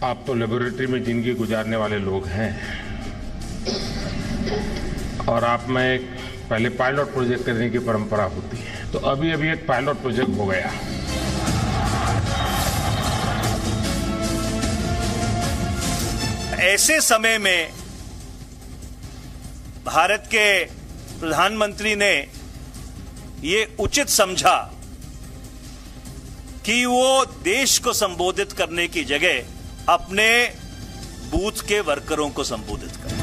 आप तो लेबोरेटरी में जिंदगी गुजारने वाले लोग हैं और आप में एक पहले पायलट प्रोजेक्ट करने की परंपरा होती है, तो अभी एक पायलट प्रोजेक्ट हो गया। ऐसे समय में भारत के प्रधानमंत्री ने ये उचित समझा कि वो देश को संबोधित करने की जगह अपने बूथ के वर्करों को संबोधित करें।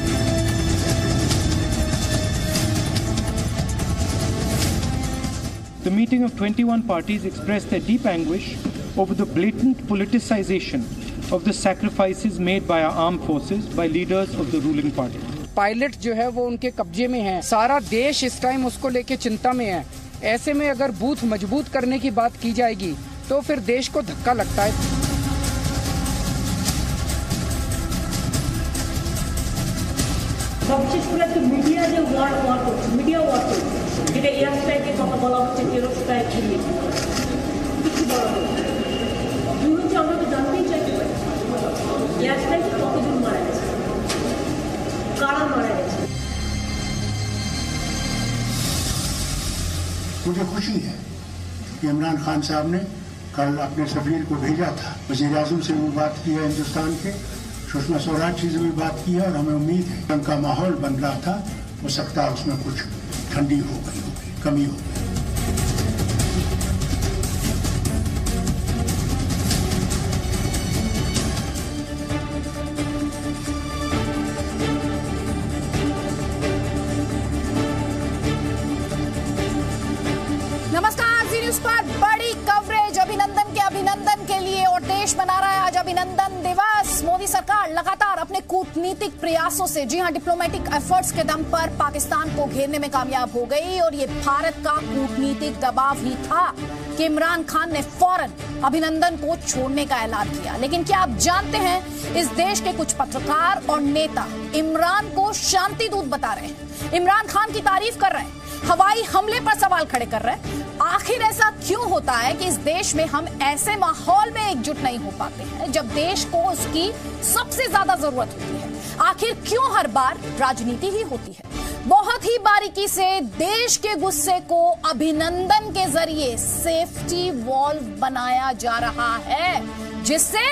The meeting of 21 parties expressed their deep anguish over the blatant politicization of the sacrifices made by our armed forces by leaders of the ruling party. Pilot जो है वो उनके कब्जे में है, सारा देश इस टाइम उसको लेके चिंता में है। ऐसे में अगर बूथ मजबूत करने की बात की जाएगी तो फिर देश को धक्का लगता है। मीडिया जो मीडिया যেটা এয়ার স্ট্রাইকের কথা বলা হচ্ছে, টেরর স্ট্রাইক ঘিরে কিছু বলা হচ্ছে। দুই হচ্ছে আমরা তো জানতেই চাইতে পারি এয়ার স্ট্রাইকে কতজন মারা গেছে, কারা মারা गए। मुझे खुशी है कि इमरान खान साहब ने कल अपने सफीर को भेजा था, वज़ीर-ए-आज़म से भी बात की है, हिंदुस्तान के सुषमा स्वराज जी से भी बात की है और हमें उम्मीद है जंग का माहौल बन रहा था, हो सकता है उसमें कुछ ठंडी हो गई होगी, कमी हो गई। नमस्कार, जी न्यूज़ पर बड़ी कवरेज अभिनंदन के लिए और देश मना रहा है आज अभिनंदन दिवस। मोदी सरकार लगातार अपने कूटनीतिक प्रयासों से, जी हां, डिप्लोमेटिक एफर्ट्स के दम पर पाकिस्तान को घेरने में कामयाब हो गई और ये भारत का कूटनीतिक दबाव ही था कि इमरान खान ने फौरन अभिनंदन को छोड़ने का ऐलान किया। लेकिन क्या आप जानते हैं, इस देश के कुछ पत्रकार और नेता इमरान को शांति दूत बता रहे हैं, इमरान खान की तारीफ कर रहे हैं, हवाई हमले पर सवाल खड़े कर रहे हैं। आखिर ऐसा क्यों होता है कि इस देश में हम ऐसे माहौल में एकजुट नहीं हो पाते हैं जब देश को उसकी सबसे ज्यादा जरूरत होती है? आखिर क्यों हर बार राजनीति ही होती है? बहुत ही बारीकी से देश के गुस्से को अभिनंदन के जरिए सेफ्टी वॉल्व बनाया जा रहा है, जिससे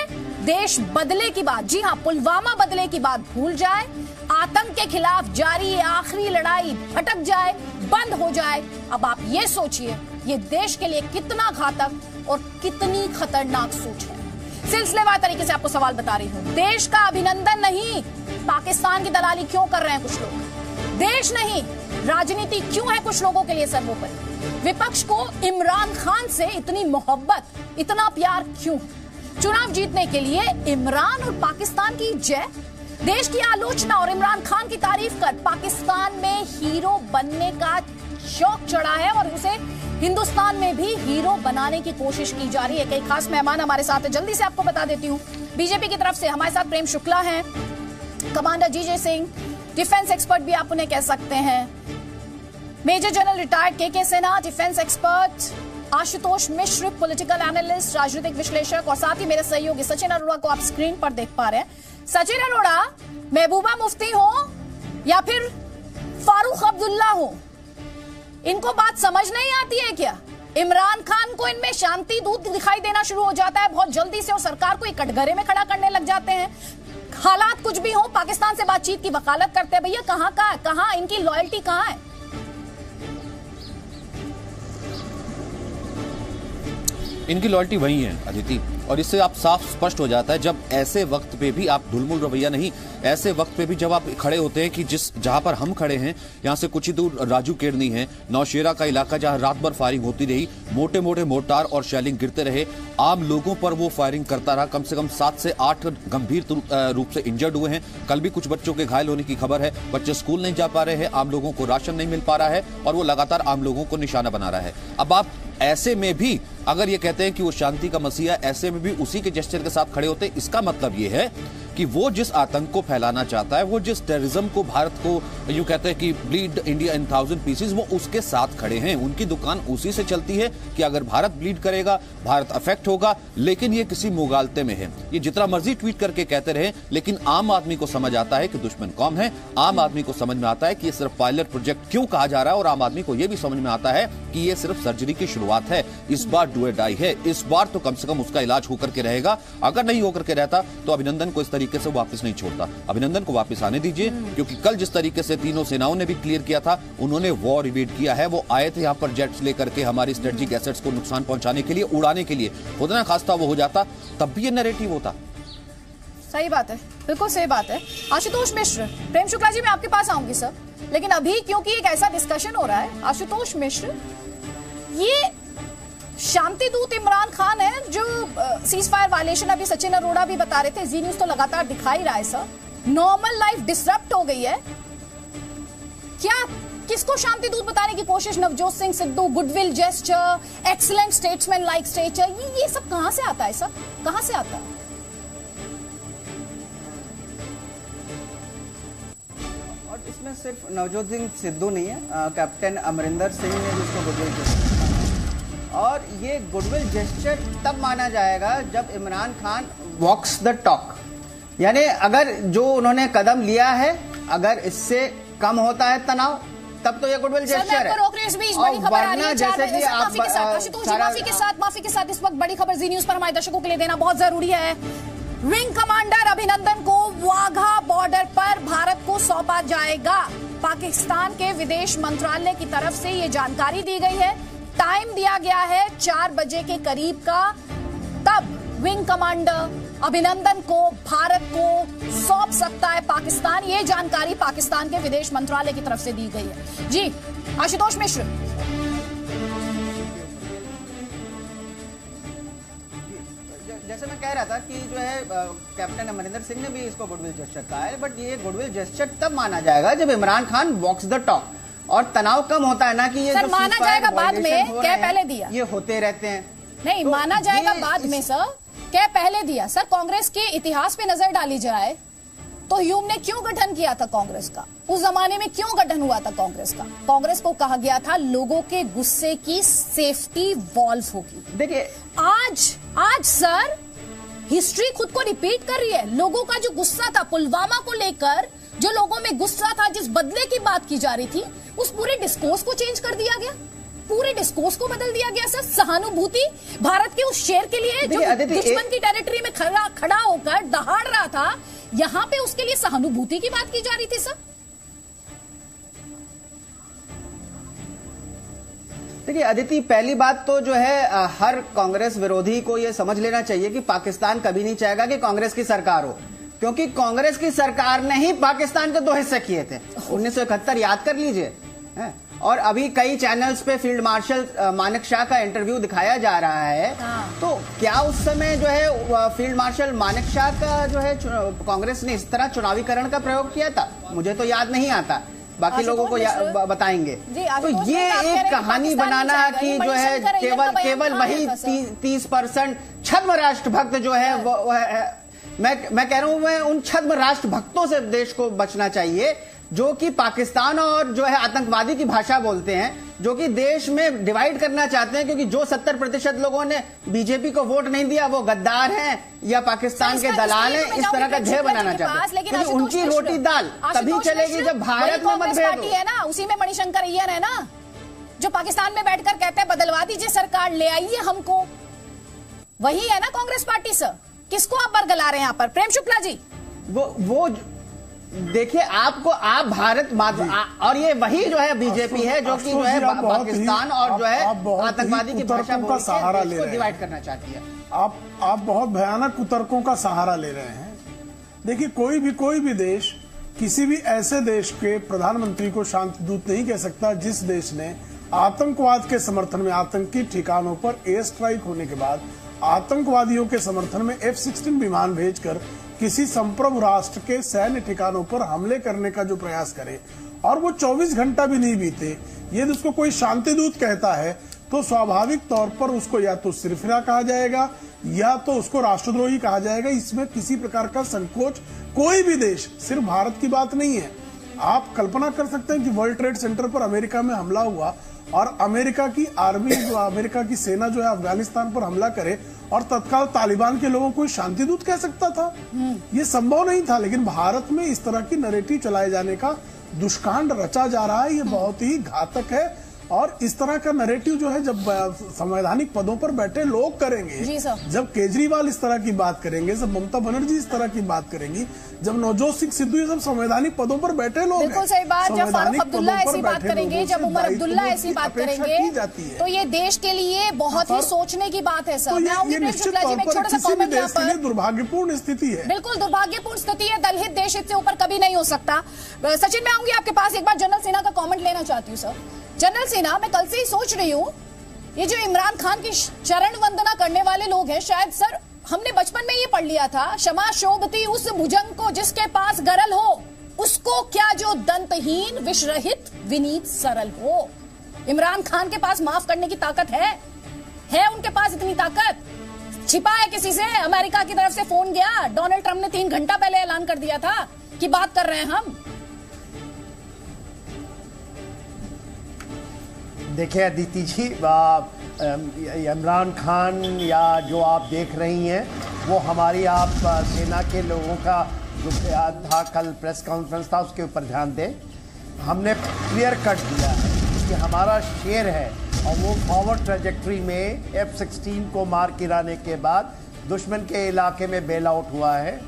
देश बदले की बात, जी हां, पुलवामा बदले की बात भूल जाए, आतंक के खिलाफ जारी आखिरी लड़ाई भटक जाए, बंद हो जाए। अब आप ये सोचिए, ये देश के लिए कितना घातक और कितनी खतरनाक सोच है। सिलसिलेवार तरीके से आपको सवाल बता रही हूं। देश का अभिनंदन नहीं, पाकिस्तान की दलाली क्यों कर रहे हैं कुछ लोग? देश नहीं, राजनीति क्यों है कुछ लोगों के लिए सर्वोपरि? विपक्ष को इमरान खान से इतनी मोहब्बत, इतना प्यार क्यों? चुनाव जीतने के लिए इमरान और पाकिस्तान की जय, देश की आलोचना और इमरान खान की तारीफ कर पाकिस्तान में हीरो बनने का शौक चढ़ा है और उसे हिंदुस्तान में भी हीरो बनाने की कोशिश की जा रही है। कई खास मेहमान हमारे साथ हैं, जल्दी से आपको बता देती हूँ। बीजेपी की तरफ से हमारे साथ प्रेम शुक्ला हैं, कमांडर जीजे सिंह, डिफेंस एक्सपर्ट भी आप उन्हें कह सकते हैं, मेजर जनरल रिटायर्ड के सिन्हा, डिफेंस एक्सपर्ट, आशुतोष मिश्र, पॉलिटिकल एनालिस्ट, राजनीतिक विश्लेषक, और साथ ही मेरे सहयोगी सचिन अरोड़ा को आप स्क्रीन पर देख पा रहे हैं। सचिन अरोड़ा, महबूबा मुफ्ती हो या फिर फारूक अब्दुल्ला हो, इनको बात समझ नहीं आती है क्या? इमरान खान को इनमें शांति दूत दिखाई देना शुरू हो जाता है बहुत जल्दी से और सरकार को एक कटघरे में खड़ा करने लग जाते हैं। हालात कुछ भी हो, पाकिस्तान से बातचीत की वकालत करते हैं। भैया कहां इनकी लॉयल्टी कहां है? इनकी लॉयल्टी वही है अदिति, और इससे आप साफ स्पष्ट हो जाता है जब ऐसे वक्त पे भी आप ढुलमुल रवैया नहीं, ऐसे वक्त पे भी जब आप खड़े होते हैं कि जहां पर हम खड़े हैं, यहाँ से कुछ ही दूर राजू केरनी है, नौशेरा का इलाका, जहां रात भर फायरिंग होती रही, मोटे मोटे मोर्टार और शेलिंग गिरते रहे, आम लोगों पर वो फायरिंग करता रहा। कम से कम 7 से 8 गंभीर रूप से इंजर्ड हुए हैं। कल भी कुछ बच्चों के घायल होने की खबर है। बच्चे स्कूल नहीं जा पा रहे हैं, आम लोगों को राशन नहीं मिल पा रहा है और वो लगातार आम लोगों को निशाना बना रहा है। अब आप ऐसे में भी अगर ये कहते हैं कि वो शांति का मसीहा, ऐसे में भी उसी के जेस्चर के साथ खड़े होते, इसका मतलब ये है कि वो जिस आतंक को फैलाना चाहता है, वो जिस टेररिज्म को भारत को यूं कहते हैं कि ब्लीड इंडिया इन 1000 पीसेस, वो उसके साथ खड़े हैं। उनकी दुकान उसी से चलती है कि अगर भारत ब्लीड करेगा, भारत अफेक्ट होगा। लेकिन ये किसी मुगालते में है। ये जितना मर्जी ट्वीट करके कहते रहे, लेकिन आम आदमी को समझ आता है कि दुश्मन कौन है। आम आदमी को समझ में आता है कि ये सिर्फ पायलट प्रोजेक्ट क्यों कहा जा रहा है, और आम आदमी को यह भी समझ में आता है कि ये सिर्फ सर्जरी की शुरुआत है। इस बार डू और डाई है। इस बार तो कम से कम उसका इलाज होकर के रहेगा। अगर नहीं होकर के रहता तो अभिनंदन को इस तरीके से वापस नहीं छोड़ता। अभिनंदन को वापस आने दीजिए, क्योंकि कल जिस तरीके से तीनों सेनाओं ने भी क्लियर किया था, उन्होंने वॉर इवेड किया है। वो आए थे यहाँ पर जेट्स लेकर के हमारी स्ट्रेटेजिक एसेट्स को नुकसान पहुंचाने के लिए, उड़ाने के लिए। खुदा ना खास्ता वो हो जाता तब भी ये नैरेटिव होता। सही बात है, बिल्कुल सही बात है। आशुतोष मिश्र, प्रेम शुक्ला जी मैं आपके पास आऊंगी सर, लेकिन अभी क्योंकि एक ऐसा डिस्कशन हो रहा है, आशुतोष मिश्र, ये शांति दूत इमरान खान है जो सीज फायर वायलेशन अभी सचिन अरोड़ा भी बता रहे थे, जी न्यूज तो लगातार दिखा ही रहा है सर। नॉर्मल लाइफ डिसरप्ट हो गई है क्या? किसको शांति दूत बताने की कोशिश? Navjot Singh Sidhu, goodwill gesture, excellent statesman like stature, ये सब कहां से आता है सर? कहां से आता है? और इसमें सिर्फ नवजोत सिंह सिद्धू नहीं है, कैप्टन अमरिंदर सिंह ने भी इसको गुडविल जेस्चर, और ये गुडविल जेस्चर तब माना जाएगा जब इमरान खान वॉक्स द टॉक। यानी अगर जो उन्होंने कदम लिया है, अगर इससे कम होता है तनाव, तब तो ये गुडविल जेस्चर है। रोक रहे इस बीच बड़ी खबर आ रही है, जैसे कि आप माफी के साथ इस वक्त बड़ी खबर जी न्यूज पर हमारे दर्शकों के लिए देना बहुत जरूरी है। विंग कमांडर अभिनंदन को वाघा बॉर्डर पर भारत को सौंपा जाएगा। पाकिस्तान के विदेश मंत्रालय की तरफ से ये जानकारी दी गई है। टाइम दिया गया है 4 बजे के करीब का, तब विंग कमांडर अभिनंदन को भारत को सौंप सकता है पाकिस्तान। ये जानकारी पाकिस्तान के विदेश मंत्रालय की तरफ से दी गई है। जी आशुतोष मिश्र, जैसे मैं कह रहा था कि जो है कैप्टन अमरिंदर सिंह ने भी इसको गुडविल जेस्चर कहा है, बट ये गुडविल जेस्चर तब माना जाएगा जब इमरान खान वॉक्स द टॉक, और तनाव कम होता है ना कि ये सर माना जाएगा बाद में, क्या पहले दिया? ये होते रहते हैं। नहीं तो माना जाएगा बाद में सर, क्या पहले दिया? सर कांग्रेस के इतिहास पे नजर डाली जाए तो ह्यूम ने क्यों गठन किया था कांग्रेस का? उस जमाने में क्यों गठन हुआ था कांग्रेस का? कांग्रेस को कहा गया था लोगों के गुस्से की सेफ्टी वॉल्व होगी। देखिए आज सर हिस्ट्री खुद को रिपीट कर रही है। लोगों का जो गुस्सा था पुलवामा को लेकर, जो लोगों में गुस्सा था, जिस बदले की बात की जा रही थी, उस पूरे डिस्कोर्स को चेंज कर दिया गया, पूरे डिस्कोर्स को बदल दिया गया सर। सहानुभूति भारत के उस शेर के लिए जो दुश्मन की टेरिटरी में खड़ा होकर दहाड़ रहा था, यहां पे उसके लिए सहानुभूति की बात की जा रही थी सर। देखिए अदिति, पहली बात तो जो है हर कांग्रेस विरोधी को यह समझ लेना चाहिए कि पाकिस्तान कभी नहीं चाहेगा कि कांग्रेस की सरकार हो, क्योंकि कांग्रेस की सरकार ने ही पाकिस्तान के 2 हिस्से किए थे। 1971 याद कर लीजिए। और अभी कई चैनल्स पे फील्ड मार्शल मानेक शाह का इंटरव्यू दिखाया जा रहा है। तो क्या उस समय जो है फील्ड मार्शल मानेक शाह का जो है कांग्रेस ने इस तरह चुनावीकरण का प्रयोग किया था? मुझे तो याद नहीं आता, बाकी लोगों को बताएंगे। तो ये एक कहानी बनाना कि जो है केवल वही 30% छद्म राष्ट्र भक्त जो है वो है, मैं कह रहा हूं मैं उन छद्म राष्ट्र भक्तों से देश को बचना चाहिए जो कि पाकिस्तान और जो है आतंकवादी की भाषा बोलते हैं, जो कि देश में डिवाइड करना चाहते हैं, क्योंकि जो 70% लोगों ने बीजेपी को वोट नहीं दिया वो गद्दार हैं या पाकिस्तान के दलाल हैं, इस तरह का ध्येय बनाना चाहते हैं। क्योंकि उनकी रोटी दाल तभी चलेगी जब भारत में मतभेद है ना। उसी में मणिशंकर अय्यर है ना, जो पाकिस्तान में बैठकर कहते हैं बदलवा दीजिए सरकार, ले आइए हमको। वही है ना कांग्रेस पार्टी सर। किसको आप बरगला रहे हैं यहाँ पर? प्रेम शुक्ला जी, वो देखिए आप भारत और ये वही जो है बीजेपी है जो कि जो है पाकिस्तान और जो है आतंकवादी की भाषा बोल के इसको डिवाइड करना चाहती है। आप बहुत भयानक कुतर्कों का सहारा ले रहे हैं। देखिए कोई भी देश किसी भी ऐसे देश के प्रधानमंत्री को शांति दूत नहीं कह सकता जिस देश ने आतंकवाद के समर्थन में आतंकी ठिकानों पर एयर स्ट्राइक होने के बाद आतंकवादियों के समर्थन में F-16 विमान भेजकर किसी संप्रभु राष्ट्र के सैन्य ठिकानों पर हमले करने का जो प्रयास करे और वो 24 घंटा भी नहीं बीते, ये उसको कोई शांति दूत कहता है तो स्वाभाविक तौर पर उसको या तो सिरफिरा कहा जाएगा या तो उसको राष्ट्रद्रोही कहा जाएगा। इसमें किसी प्रकार का संकोच कोई भी देश, सिर्फ भारत की बात नहीं है। आप कल्पना कर सकते हैं कि वर्ल्ड ट्रेड सेंटर पर अमेरिका में हमला हुआ और अमेरिका की आर्मी, जो अमेरिका की सेना जो है अफगानिस्तान पर हमला करे और तत्काल तालिबान के लोगों को शांति दूत कह सकता था? ये संभव नहीं था। लेकिन भारत में इस तरह की नैरेटिव चलाए जाने का दुष्कांड रचा जा रहा है। ये बहुत ही घातक है और इस तरह का नैरेटिव जो है जब संवैधानिक पदों पर बैठे लोग करेंगे, जब केजरीवाल इस तरह की बात करेंगे, जब ममता बनर्जी इस तरह की बात करेंगी, जब नवजोत सिंह सिद्धू ये सब संवैधानिक पदों पर बैठे लोग, बिल्कुल सही बात, जब फारूक अब्दुल्ला ऐसी बात करेंगे, जब उमर अब्दुल्ला ऐसी बात करेंगे, तो ये देश के लिए बहुत ही सोचने की बात है सर। ये निश्चित तौर पर किसी भी देश के लिए दुर्भाग्यपूर्ण स्थिति है। बिल्कुल दुर्भाग्यपूर्ण स्थिति है। दलहित देश हित से ऊपर कभी नहीं हो सकता। सचिन, मैं आऊंगी आपके पास, एक बार जनरल सिन्हा का कॉमेंट लेना चाहती हूँ। सर जनरल सिन्हा, मैं कल से ही सोच रही हूँ, ये जो इमरान खान की चरण वंदना करने वाले लोग हैं, शायद सर हमने बचपन में ये पढ़ लिया था, क्षमा शोभती उस भुजंग को जिसके पास गरल हो, उसको क्या जो दंतहीन विषरहित विनीत सरल हो। इमरान खान के पास माफ करने की ताकत है उनके पास इतनी ताकत? छिपा है किसी से? अमेरिका की तरफ से फोन गया, डोनाल्ड ट्रंप ने 3 घंटा पहले ऐलान कर दिया था कि बात कर रहे हैं हम। देखिए अदिति जी, इमरान खान या जो आप देख रही हैं वो हमारी आप सेना के लोगों का जो था कल प्रेस कॉन्फ्रेंस था उसके ऊपर ध्यान दें। हमने क्लियर कट दिया है कि हमारा शेर है और वो फॉरवर्ड ट्रैजेक्टरी में F-16 को मार गिराने के बाद दुश्मन के इलाके में बेल आउट हुआ है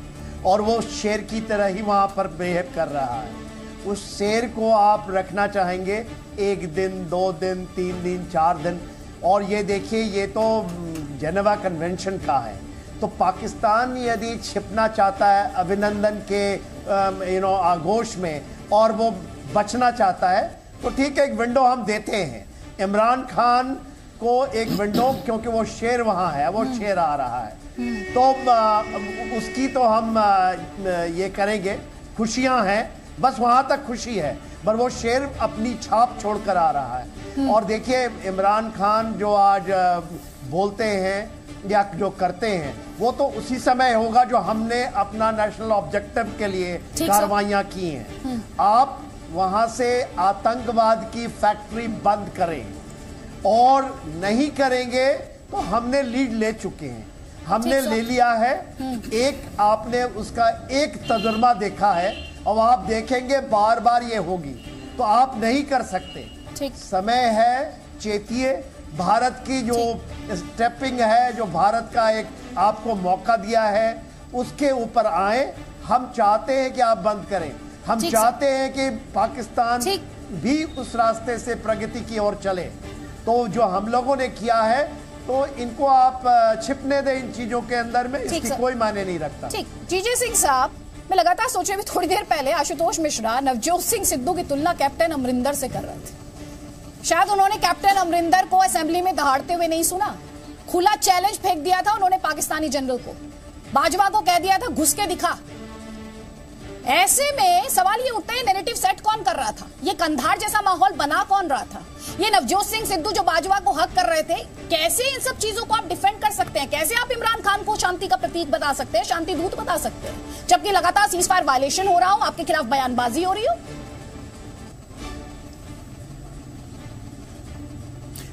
और वो शेर की तरह ही वहाँ पर बिहेव कर रहा है। उस शेर को आप रखना चाहेंगे 1 दिन, 2 दिन, 3 दिन, 4 दिन, और ये देखिए ये तो जेनेवा कन्वेंशन का है। तो पाकिस्तान यदि छिपना चाहता है अभिनंदन के आगोश में और वो बचना चाहता है तो ठीक है, एक विंडो हम देते हैं इमरान खान को, एक विंडो, क्योंकि वो शेर वहाँ है, वो शेर आ रहा है तो उसकी तो हम ये करेंगे। खुशियाँ हैं, बस वहां तक खुशी है, पर वो शेर अपनी छाप छोड़कर आ रहा है। और देखिए इमरान खान जो आज बोलते हैं या जो करते हैं वो तो उसी समय होगा जो हमने अपना नेशनल ऑब्जेक्टिव के लिए कार्रवाइयां की हैं। आप वहां से आतंकवाद की फैक्ट्री बंद करें और नहीं करेंगे तो हमने लीड ले चुके हैं, हमने ले लिया है। एक आपने उसका एक तजुर्बा देखा है और आप देखेंगे बार बार ये होगी, तो आप नहीं कर सकते। समय है, चेतिए। भारत की जो स्टेपिंग है, जो भारत का एक आपको मौका दिया है, उसके ऊपर आए। हम चाहते हैं कि आप बंद करें, हम चाहते हैं कि पाकिस्तान भी उस रास्ते से प्रगति की ओर चले। तो जो हम लोगों ने किया है तो इनको आप छिपने दें इन चीजों के अंदर में, इसकी कोई मायने नहीं रखता। ठीक, जीजे सिंह साहब, मैं लगातार सोचे भी थोड़ी देर पहले आशुतोष मिश्रा नवजोत सिंह सिद्धू की तुलना कैप्टन अमरिंदर से कर रहे थे। शायद उन्होंने कैप्टन अमरिंदर को असेंबली में दहाड़ते हुए नहीं सुना। खुला चैलेंज फेंक दिया था उन्होंने पाकिस्तानी जनरल को, बाजवा को कह दिया था घुस के दिखा। ऐसे में सवाल ये उठता है, नैरेटिव सेट कौन कर रहा था? ये कंधार जैसा माहौल बना कौन रहा था? ये नवजोत सिंह सिद्धू जो बाजवा को हक कर रहे थे, कैसे इन सब चीजों को आप डिफेंड कर सकते हैं? कैसे आप इमरान खान को शांति का प्रतीक बता सकते हैं, शांति दूत बता सकते हैं, जबकि लगातार सीज फायर वायलेशन हो रहा हो, आपके खिलाफ बयानबाजी हो रही हो?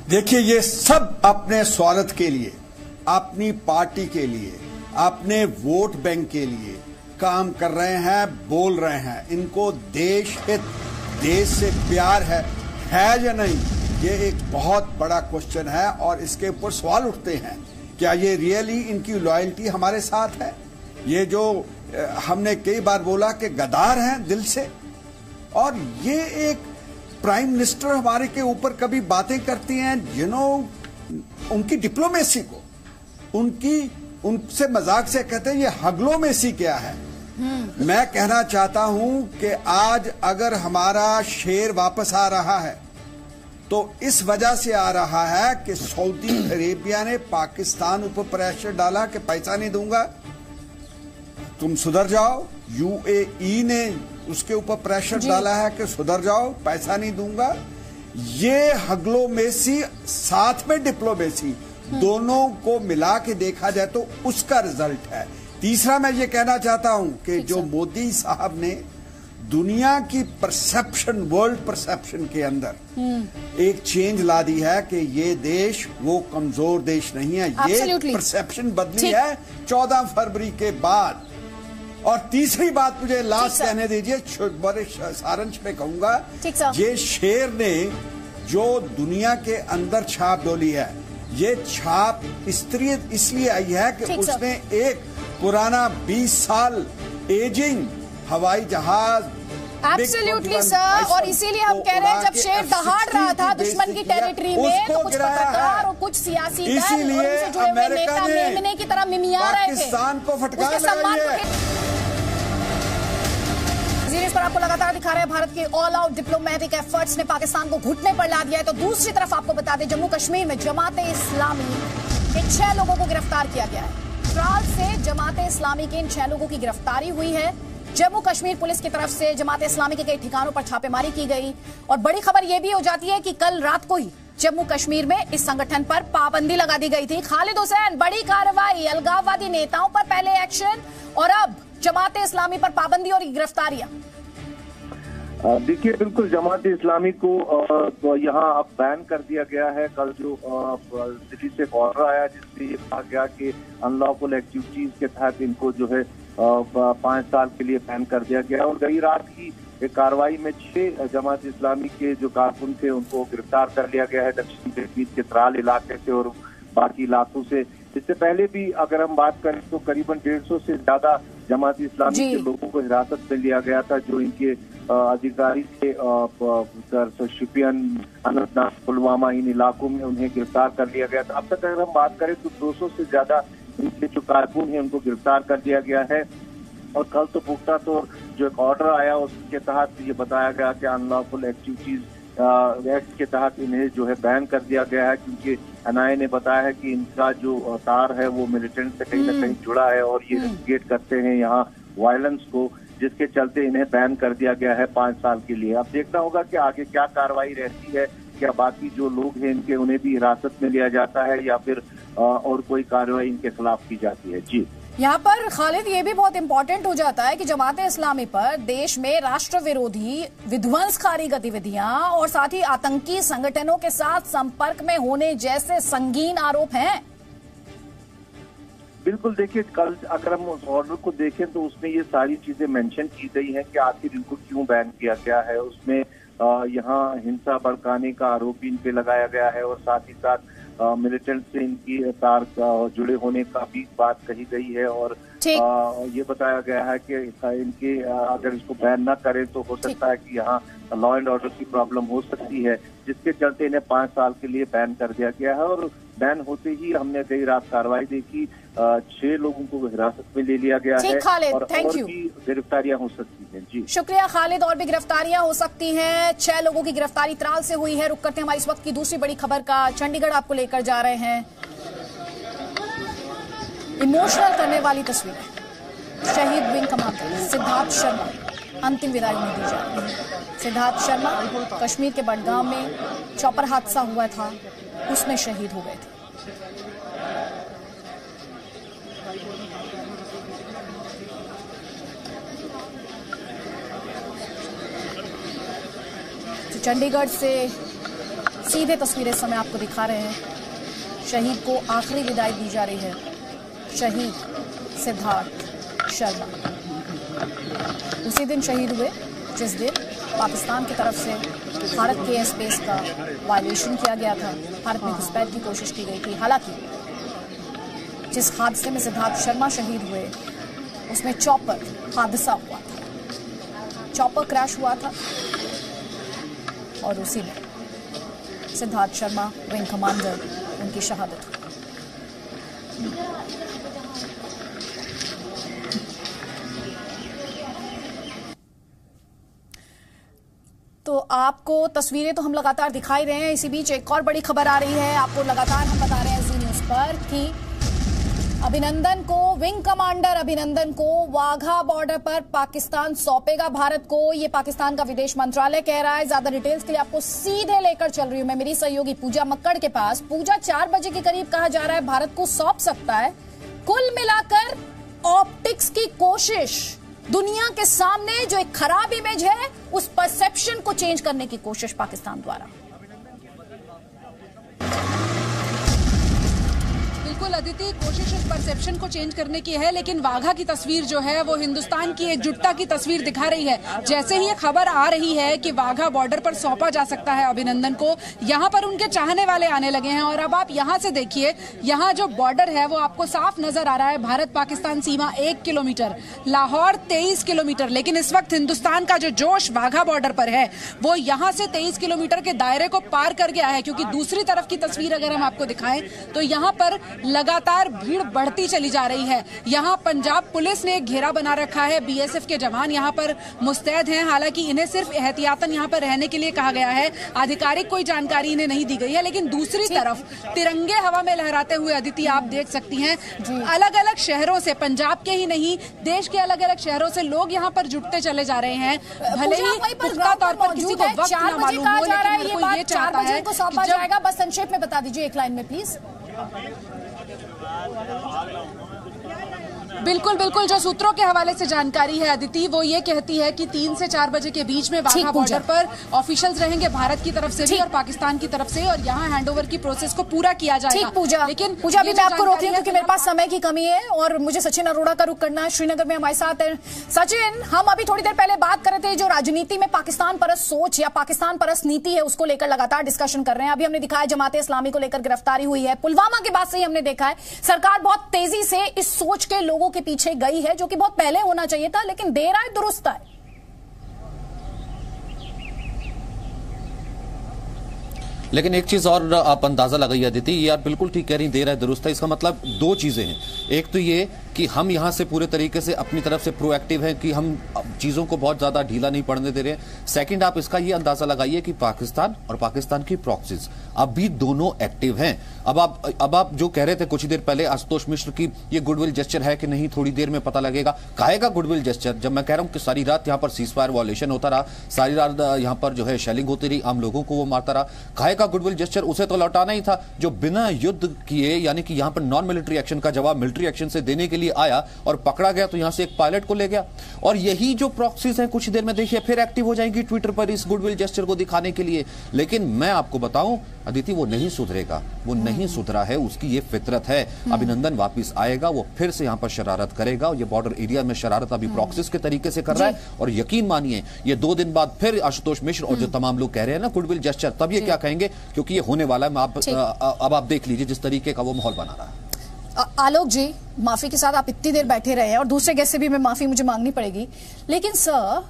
देखिए, ये सब अपने स्वार्थ के लिए, अपनी पार्टी के लिए, अपने वोट बैंक के लिए काम कर रहे हैं, बोल रहे हैं। इनको देश हित, देश से प्यार है या नहीं, ये एक बहुत बड़ा क्वेश्चन है और इसके ऊपर सवाल उठते हैं। क्या ये रियली इनकी लॉयल्टी हमारे साथ है? ये जो हमने कई बार बोला कि गद्दार हैं दिल से, और ये एक प्राइम मिनिस्टर हमारे के ऊपर कभी बातें करती हैं, उनकी डिप्लोमेसी को, उनसे मजाक से कहते हैं ये हगलोमेसी क्या है। मैं कहना चाहता हूं कि आज अगर हमारा शेर वापस आ रहा है तो इस वजह से आ रहा है कि सऊदी अरेबिया ने पाकिस्तान ऊपर प्रेशर डाला कि पैसा नहीं दूंगा, तुम सुधर जाओ। यूएई ने उसके ऊपर प्रेशर डाला है कि सुधर जाओ, पैसा नहीं दूंगा। ये हग्लोमेसी साथ में डिप्लोमेसी दोनों को मिला के देखा जाए तो उसका रिजल्ट है। तीसरा मैं ये कहना चाहता हूं कि जो मोदी साहब ने दुनिया की परसेप्शन, वर्ल्ड परसेप्शन के अंदर एक चेंज ला दी है कि ये देश वो कमजोर देश नहीं है, ये परसेप्शन बदली है 14 फरवरी के बाद। और तीसरी बात मुझे लास्ट कहने दीजिए, बड़े सारांश में कहूंगा, ये शेर ने जो दुनिया के अंदर छाप डोली है, ये छाप इसलिए आई है कि उसने एक पुराना 20 साल एजिंग हवाई जहाज एब्सोल्युटली सर, और इसीलिए हम कह रहे हैं जब शेर दहाड़ रहा था दुश्मन की टेरिटरी में तो कुछ पत्रकार और कुछ सियासी दल उनसे जुड़े हुए नेता मेमने की तरह मिमिया रहे थे, पाकिस्तान को फटकार लगाई है। इस पर आपको लगातार दिखा रहे हैं भारत के ऑल आउट डिप्लोमेटिक एफर्ट्स ने पाकिस्तान को घुटने पर ला दिया है। तो दूसरी तरफ आपको बता दें, जम्मू कश्मीर में जमाते इस्लामी के 6 लोगों को गिरफ्तार किया गया है। त्राल से जमाते इस्लामी के इन 6 लोगों की गिरफ्तारी हुई है। जम्मू कश्मीर पुलिस की तरफ से जमाते इस्लामी के कई ठिकानों पर छापेमारी की गई और बड़ी खबर यह भी हो जाती है कि कल रात को ही जम्मू कश्मीर में इस संगठन पर पाबंदी लगा दी गई थी। खालिद हुसैन, बड़ी कार्रवाई, अलगाववादी नेताओं पर पहले एक्शन और अब जमाते इस्लामी पर पाबंदी और गिरफ्तारियां। देखिए, बिल्कुल जमात इस्लामी को यहाँ अब बैन कर दिया गया है। कल जो दिल्ली से एक ऑर्डर आया जिससे ये कहा गया कि अनलॉफुल एक्टिविटीज के तहत इनको जो है 5 साल के लिए बैन कर दिया गया। और गई रात की एक कार्रवाई में 6 जमात इस्लामी के जो कारकुन थे उनको गिरफ्तार कर लिया गया है दक्षिण कश्मीर के त्राल इलाके से और बाकी इलाकों से। इससे पहले भी अगर हम बात करें तो करीबन 150 से ज्यादा जमात इस्लामी के लोगों को हिरासत में लिया गया था, जो इनके अधिकारी थे शोपियान, अनंतनाग, पुलवामा, इन इलाकों में उन्हें गिरफ्तार कर लिया गया था। अब तक अगर हम बात करें तो 200 से ज्यादा इनके जो कारकुन हैं उनको गिरफ्तार कर दिया गया है। और कल तो पुख्ता तो जो एक ऑर्डर आया उसके तहत ये बताया गया कि अनलॉफुल एक्टिविटीज एक्ट के तहत इन्हें जो है बैन कर दिया गया है, क्योंकि एनआईए ने बताया है कि इनका जो तार है वो मिलिटेंट से कहीं ना कहीं जुड़ा है और ये इन्वेस्टिगेट करते हैं यहाँ वायलेंस को, जिसके चलते इन्हें बैन कर दिया गया है 5 साल के लिए। अब देखना होगा कि आगे क्या कार्रवाई रहती है, क्या बाकी जो लोग हैं इनके उन्हें भी हिरासत में लिया जाता है या फिर और कोई कार्रवाई इनके खिलाफ की जाती है। जी, यहाँ पर खालिद ये भी बहुत इंपॉर्टेंट हो जाता है कि जमाते इस्लामी पर देश में राष्ट्र विरोधी विध्वंसकारी गतिविधियां और साथ ही आतंकी संगठनों के साथ संपर्क में होने जैसे संगीन आरोप हैं। बिल्कुल, देखिए कल अगर हम उस ऑर्डर को देखें तो उसमें ये सारी चीजें मेंशन की गई हैं कि आखिर इनको क्यों बैन किया गया है। उसमें यहाँ हिंसा भड़काने का आरोप इन पे लगाया गया है और साथ ही साथ मिलिटेंट से इनकी तार जुड़े होने का भी बात कही गई है। और ये बताया गया है कि इनके अगर इसको बैन न करें तो हो सकता है कि यहाँ लॉ एंड ऑर्डर की प्रॉब्लम हो सकती है, जिसके चलते इन्हें 5 साल के लिए बैन कर दिया गया है। और बैन होते ही हमने गई रात कार्रवाई देखी, 6 लोगों को हिरासत में ले लिया गया है और भी गिरफ्तारियां हो सकती हैं। जी, शुक्रिया खालिद। और भी गिरफ्तारियां हो सकती हैं। 6 लोगों की गिरफ्तारी त्राल से हुई है। रुक करते हैं हमारी इस वक्त की दूसरी बड़ी खबर का। चंडीगढ़ आपको लेकर जा रहे हैं। इमोशनल करने वाली तस्वीर, शहीद विंग कमांडर सिद्धार्थ शर्मा अंतिम विदाई उन्हें दी जा रही है। सिद्धार्थ शर्मा कश्मीर के बडगाम में चॉपर हादसा हुआ था, उसमें शहीद हो गए थे। तो चंडीगढ़ से सीधे तस्वीरें इस समय आपको दिखा रहे हैं। शहीद को आखिरी विदाई दी जा रही है। शहीद सिद्धार्थ शर्मा उसी दिन शहीद हुए जिस दिन पाकिस्तान की तरफ से भारत के एयर स्पेस का वायलेशन किया गया था, भारत में घुसपैठ की कोशिश की गई थी। हालांकि जिस हादसे में सिद्धार्थ शर्मा शहीद हुए उसमें चॉपर हादसा हुआ था, चॉपर क्रैश हुआ था और उसी में सिद्धार्थ शर्मा विंग कमांडर उनकी शहादत हुई। तो आपको तस्वीरें तो हम लगातार दिखाई रहे हैं। इसी बीच एक और बड़ी खबर आ रही है, आपको लगातार हम बता रहे हैं जी न्यूज पर कि अभिनंदन को, विंग कमांडर अभिनंदन को वाघा बॉर्डर पर पाकिस्तान सौंपेगा भारत को, ये पाकिस्तान का विदेश मंत्रालय कह रहा है। ज्यादा डिटेल्स के लिए आपको सीधे लेकर चल रही हूं मैं मेरी सहयोगी पूजा मक्कड़ के पास। पूजा, 4 बजे के करीब कहा जा रहा है भारत को सौंप सकता है। कुल मिलाकर ऑप्टिक्स की कोशिश, दुनिया के सामने जो एक खराब इमेज है उस परसेप्शन को चेंज करने की कोशिश पाकिस्तान द्वारा। बिल्कुल अदिति, कोशिश उस परसेप्शन को चेंज करने की है, लेकिन वाघा की तस्वीर जो है वो हिंदुस्तान की एकजुटता की तस्वीर दिखा रही है। जैसे ही ये खबर आ रही है कि वाघा बॉर्डर पर सौंपा जा सकता है अभिनंदन को, यहाँ पर उनके चाहने वाले आने लगे हैं। और अब आप यहाँ से देखिए, यहाँ जो बॉर्डर है वो आपको साफ नजर आ रहा है। भारत पाकिस्तान सीमा 1 किलोमीटर, लाहौर 23 किलोमीटर, लेकिन इस वक्त हिंदुस्तान का जो जोश वाघा बॉर्डर पर है वो यहाँ से 23 किलोमीटर के दायरे को पार कर गया है। क्योंकि दूसरी तरफ की तस्वीर अगर हम आपको दिखाएं तो यहाँ पर लगातार भीड़ बढ़ती चली जा रही है। यहाँ पंजाब पुलिस ने एक घेरा बना रखा है, बीएसएफ के जवान यहाँ पर मुस्तैद हैं। हालांकि इन्हें सिर्फ एहतियातन यहाँ पर रहने के लिए कहा गया है, आधिकारिक कोई जानकारी इन्हें नहीं दी गई है। लेकिन दूसरी तरफ तिरंगे हवा में लहराते हुए अदिति आप देख सकती हैं, अलग अलग शहरों से, पंजाब के ही नहीं देश के अलग अलग शहरों से लोग यहाँ पर जुटते चले जा रहे हैं। भले ही पुख्ता तौर पर किसी को वक्त न मालूम हो, लेकिन कोई ये चाहता है को सौंपा जाएगा। बस संक्षेप में बता दीजिए एक लाइन में प्लीज। बिल्कुल बिल्कुल, जो सूत्रों के हवाले से जानकारी है अदिति, वो ये कहती है कि 3 से 4 बजे के बीच में वाघा बॉर्डर पर ऑफिशियल्स रहेंगे भारत की तरफ से भी और पाकिस्तान की तरफ से, और यहाँ हैंडओवर की प्रोसेस को पूरा किया जाएगा। ठीक पूजा, लेकिन पूजा अभी मैं आपको रोक रही हूँ क्योंकि मेरे पास समय की कमी है और मुझे सचिन अरोड़ा का रुख करना है, श्रीनगर में हमारे साथ है। सचिन, हम अभी थोड़ी देर पहले बात कर रहे थे, जो राजनीति में पाकिस्तान परस्त सोच या पाकिस्तान परस्त नीति है उसको लेकर लगातार डिस्कशन कर रहे हैं। अभी हमने दिखाया जमाते इस्लामी को लेकर गिरफ्तारी हुई है, पुलवामा के बाद से ही हमने देखा है सरकार बहुत तेजी से इस सोच के लोगों के पीछे गई है, जो कि बहुत पहले होना चाहिए था, लेकिन देर आए दुरुस्त आए। लेकिन एक चीज और आप अंदाजा लगाइए अदिति, ये आप बिल्कुल ठीक कह रही, देर है दुरुस्त है। इसका मतलब 2 चीजें हैं। एक तो ये कि हम यहां से पूरे तरीके से अपनी तरफ से प्रोएक्टिव हैं कि हम चीजों को बहुत ज्यादा ढीला नहीं पड़ने दे रहे हैं। सेकंड, आप इसका ये अंदाजा लगाइए कि पाकिस्तान और पाकिस्तान की प्रॉक्सीज अभी दोनों एक्टिव हैं। अब आप जो कह रहे थे कुछ ही देर पहले आशुतोष मिश्र की ये गुडविल जेस्चर है कि नहीं, थोड़ी देर में पता लगेगा। काहेगा गुडविल जेस्चर, जब मैं कह रहा हूं कि सारी रात यहां पर सीजफायर वायलेशन होता रहा, सारी रात यहां पर जो है शेलिंग होती रही, आम लोगों को वो मारता रहा। काहेगा गुडविल जेस्चर, उसे तो लौटाना ही था जो बिना युद्ध किए, यानी कि यहां पर नॉन मिलिट्री एक्शन का जवाब मिलिट्री एक्शन से देने के लिए आया और पकड़ा गया, तो यहां से एक पायलट को ले गया। और यही जो प्रॉक्सीज हैं कुछ देर में देखिए फिर एक्टिव हो जाएंगी ट्विटर पर इस गुडविल जेस्चर को दिखाने के लिए। लेकिन मैं आपको बताऊं अदिति, वो नहीं सुधरेगा, वो नहीं सुधरा है, उसकी ये फितरत है। अभिनंदन वापस आएगा, वो फिर से यहां पर शरारत करेगा, और ये बॉर्डर एरिया में शरारत अभी प्रॉक्सीज के तरीके से कर रहा है। और यकीन मानिए ये 2 दिन बाद फिर आशुतोष मिश्र और जो तमाम लोग कह रहे हैं ना गुडविल जेस्चर, तब ये क्या कहेंगे, क्योंकि ये होने वाला है। अब आप देख लीजिए जिस तरीके का वो माहौल बना रहा है। आलोक जी, माफी के साथ आप इतनी देर बैठे रहे हैं और दूसरे गेस्ट से भी मैं माफी मुझे मांगनी पड़ेगी, लेकिन सर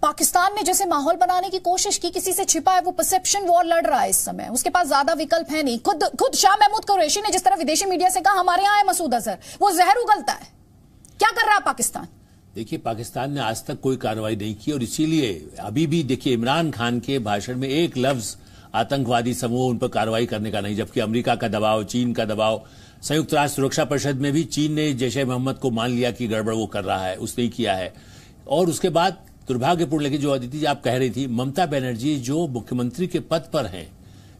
पाकिस्तान ने जैसे माहौल बनाने की कोशिश की, किसी से छिपा है, वो परसेप्शन वॉर लड़ रहा है इस समय, उसके पास ज्यादा विकल्प है नहीं। खुद शाह महमूद कुरैशी ने जिस तरह विदेशी मीडिया से कहा हमारे यहाँ है मसूद अजहर, वो जहर उगलता है। क्या कर रहा है पाकिस्तान? देखिए, पाकिस्तान ने आज तक कोई कार्रवाई नहीं की और इसीलिए अभी भी देखिए इमरान खान के भाषण में एक लफ्ज आतंकवादी समूह उन पर कार्रवाई करने का नहीं, जबकि अमेरिका का दबाव, चीन का दबाव, संयुक्त राष्ट्र सुरक्षा परिषद में भी चीन ने जैश ए मोहम्मद को मान लिया कि गड़बड़ वो कर रहा है, उसने ही किया है। और उसके बाद दुर्भाग्यपूर्ण, लेकिन जो अदिति जी आप कह रही थी, ममता बनर्जी जो मुख्यमंत्री के पद पर हैं,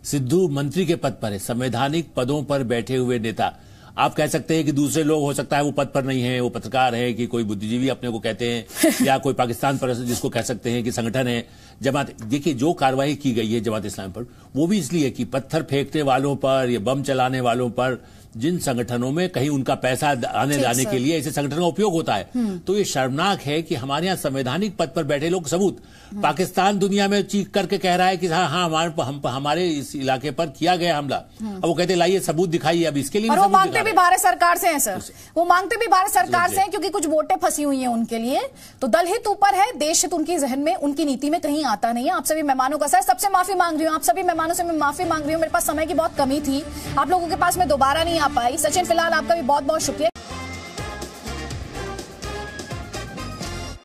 सिद्धू मंत्री के पद पर है, संवैधानिक पदों पर बैठे हुए नेता। आप कह सकते हैं कि दूसरे लोग हो सकता है वो पद पर नहीं है, वो पत्रकार है कि कोई बुद्धिजीवी अपने को कहते हैं, या कोई पाकिस्तान पर जिसको कह सकते हैं कि संगठन है जमात। देखिए, जो कार्रवाई की गई है जमात इस्लामी पर, वो भी इसलिए कि पत्थर फेंकने वालों पर या बम चलाने वालों पर, जिन संगठनों में कहीं उनका पैसा आने जाने के लिए ऐसे संगठनों का उपयोग होता है। तो ये शर्मनाक है कि हमारे यहाँ संवैधानिक पद पर बैठे लोग सबूत, पाकिस्तान दुनिया में चीख करके कह रहा है कि हाँ हमारे इस इलाके पर किया गया हमला। अब वो कहते लाइए सबूत दिखाइए, अब इसके लिए वो मांगते भी भारत सरकार से हैं सर, वो मांगते भी भारत सरकार से हैं क्योंकि कुछ वोटें फंसी हुई हैं उनके लिए। तो दल हित ऊपर है, देश हित उनकी जहन में, उनकी नीति में कहीं आता नहीं है। आप सभी मेहमानों का सर सबसे माफी मांग रही हूँ, आप सभी मेहमानों से मैं माफी मांग रही हूँ, मेरे पास समय की बहुत कमी थी, आप लोगों के पास मैं दोबारा नहीं आ पाई। सचिन फिलहाल आपका भी बहुत बहुत शुक्रिया।